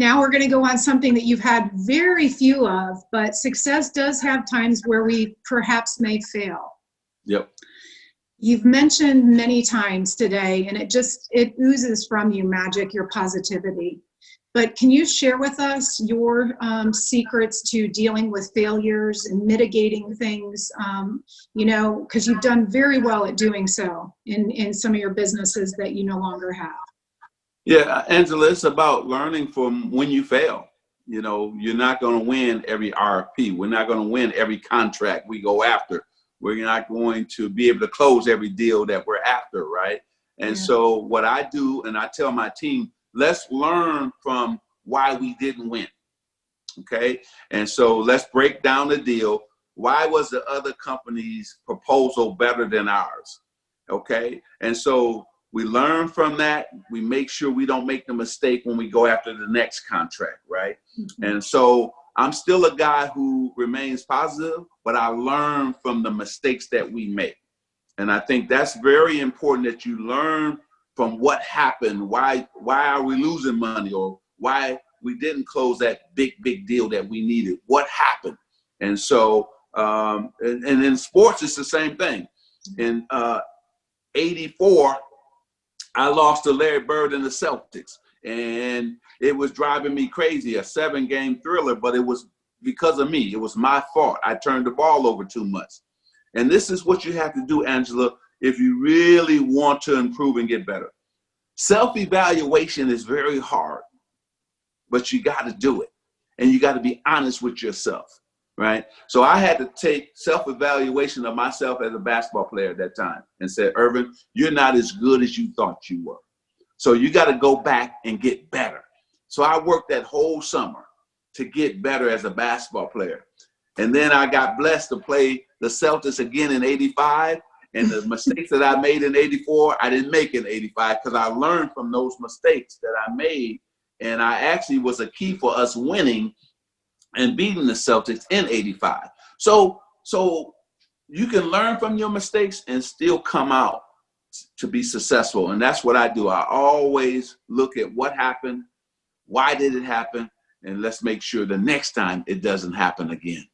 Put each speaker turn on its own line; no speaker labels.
Now we're going to go on something that you've had very few of, but success does have times where we perhaps may fail.
Yep.
You've mentioned many times today, and it oozes from you, Magic, your positivity. But can you share with us your secrets to dealing with failures and mitigating things? You know, because you've done very well at doing so in some of your businesses that you no longer have.
Yeah, Angela, it's about learning from when you fail. You know, you're not going to win every RFP. We're not going to win every contract we go after. We're not going to be able to close every deal that we're after, right? And so what I do, and I tell my team, let's learn from why we didn't win, okay? And so let's break down the deal. Why was the other company's proposal better than ours, okay? And so we learn from that. We make sure we don't make the mistake when we go after the next contract, right? Mm-hmm. And so I'm still a guy who remains positive, but I learn from the mistakes that we make. And I think that's very important, that you learn from what happened. Why are we losing money, or why we didn't close that big deal that we needed? What happened? And so, and in sports, it's the same thing. In '84, I lost to Larry Bird and the Celtics, and it was driving me crazy, a 7-game thriller, but it was because of me. It was my fault. I turned the ball over too much. And this is what you have to do, Angela, if you really want to improve and get better. Self-evaluation is very hard, but you got to do it. And you got to be honest with yourself, right? So I had to take self-evaluation of myself as a basketball player at that time and said, Earvin, you're not as good as you thought you were. So you got to go back and get better. So I worked that whole summer to get better as a basketball player. And then I got blessed to play the Celtics again in '85. And the mistakes that I made in '84, I didn't make in '85, because I learned from those mistakes that I made. And I actually was a key for us winning and beating the Celtics in '85. So you can learn from your mistakes and still come out to be successful. And that's what I do. I always look at what happened, why did it happen, and let's make sure the next time it doesn't happen again.